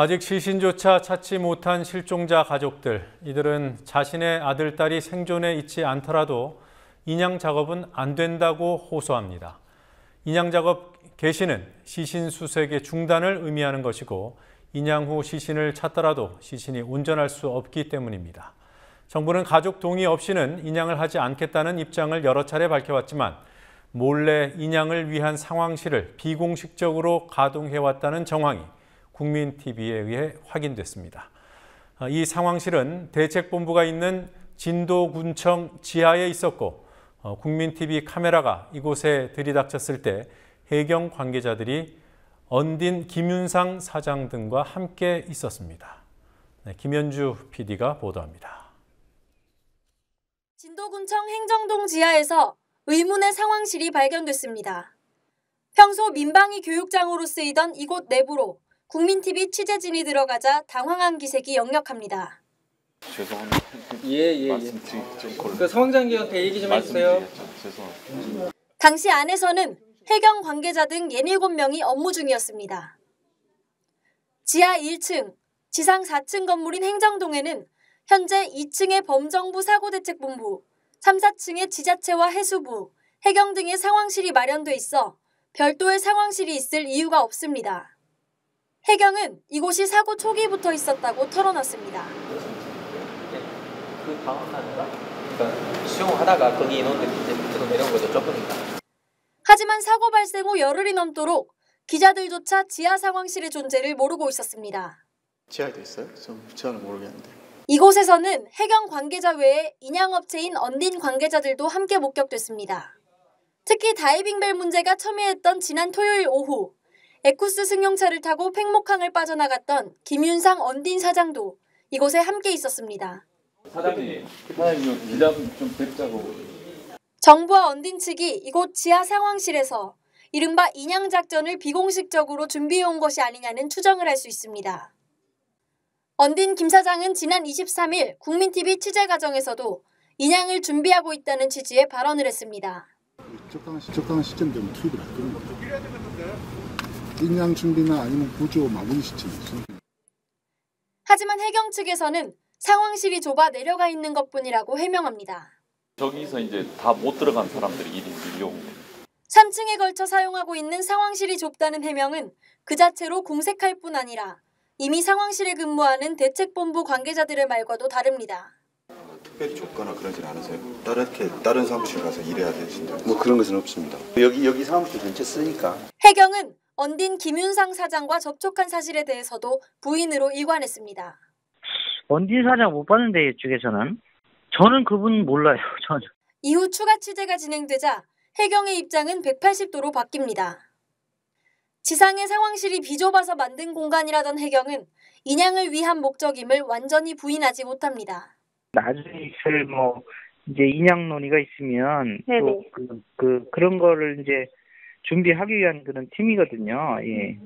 아직 시신조차 찾지 못한 실종자 가족들, 이들은 자신의 아들, 딸이 생존해 있지 않더라도 인양 작업은 안 된다고 호소합니다. 인양 작업 개시는 시신 수색의 중단을 의미하는 것이고 인양 후 시신을 찾더라도 시신이 온전할 수 없기 때문입니다. 정부는 가족 동의 없이는 인양을 하지 않겠다는 입장을 여러 차례 밝혀왔지만 몰래 인양을 위한 상황실을 비공식적으로 가동해왔다는 정황이 국민TV에 의해 확인됐습니다. 이 상황실은 대책본부가 있는 진도군청 지하에 있었고 국민TV 카메라가 이곳에 들이닥쳤을 때 해경 관계자들이 언딘 김윤상 사장 등과 함께 있었습니다. 김현주 PD가 보도합니다. 진도군청 행정동 지하에서 의문의 상황실이 발견됐습니다. 평소 민방위 교육장으로 쓰이던 이곳 내부로 국민TV 취재진이 들어가자 당황한 기색이 역력합니다. 죄송합니다. 말씀드리기 좀 그 성장기한테 얘기 좀 해주세요. 죄송합니다. 당시 안에서는 해경 관계자 등 17명이 업무 중이었습니다. 지하 1층, 지상 4층 건물인 행정동에는 현재 2층의 범정부 사고대책본부, 3, 4층의 지자체와 해수부, 해경 등의 상황실이 마련돼 있어 별도의 상황실이 있을 이유가 없습니다. 해경은 이곳이 사고 초기부터 있었다고 털어놨습니다. 그 다음 날인가? 그러니까 수용하다가 거기 인원들이 이제 밑으로 내려온 거죠, 조금인가. 하지만 사고 발생 후 열흘이 넘도록 기자들조차 지하 상황실의 존재를 모르고 있었습니다. 지하에도 있어요? 지하는 모르겠는데. 이곳에서는 해경 관계자 외에 인양업체인 언딘 관계자들도 함께 목격됐습니다. 특히 다이빙벨 문제가 첨예했던 지난 토요일 오후 에쿠스 승용차를 타고 팽목항을 빠져나갔던 김윤상 언딘 사장도 이곳에 함께 있었습니다. 사장님 기자 좀 뵙자고. 정부와 언딘 측이 이곳 지하 상황실에서 이른바 인양 작전을 비공식적으로 준비해온 것이 아니냐는 추정을 할 수 있습니다. 언딘 김 사장은 지난 23일 국민TV 취재 과정에서도 인양을 준비하고 있다는 취지의 발언을 했습니다. 적당한 시점 되면 투입을 할 겁니다. 인양 준비나 아니면 구조 마무리 시점이죠. 하지만 해경 측에서는 상황실이 좁아 내려가 있는 것뿐이라고 해명합니다. 저기서 이제 다 못 들어간 사람들이 1인 밀려온 거예요. 3층에 걸쳐 사용하고 있는 상황실이 좁다는 해명은 그 자체로 공색할 뿐 아니라 이미 상황실에 근무하는 대책본부 관계자들의 말과도 다릅니다. 특별히 좁거나 그러진 않으세요? 다른 사무실 가서 일해야 되신데. 뭐 그런 것은 없습니다. 여기 사무실 전체 쓰니까. 해경은 언딘 김윤상 사장과 접촉한 사실에 대해서도 부인으로 일관했습니다. 언딘 사장 못 봤는데 이쪽에서는 저는 그분 몰라요. 저는. 이후 추가 취재가 진행되자 해경의 입장은 180도로 바뀝니다. 지상의 상황실이 비좁아서 만든 공간이라던 해경은 인양을 위한 목적임을 완전히 부인하지 못합니다. 나중에 있을 이제 인양 논의가 있으면 또 그런 거를 이제 준비하기 위한 그런 팀이거든요. 예.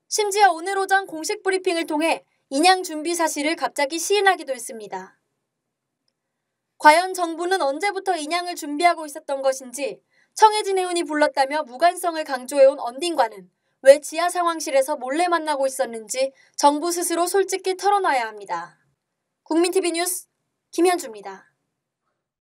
심지어 오늘 오전 공식 브리핑을 통해 인양 준비 사실을 갑자기 시인하기도 했습니다. 과연 정부는 언제부터 인양을 준비하고 있었던 것인지 청해진 해운이 불렀다며 무관성을 강조해온 언딘과는 왜 지하 상황실에서 몰래 만나고 있었는지 정부 스스로 솔직히 털어놔야 합니다. 국민TV 뉴스 김현주입니다.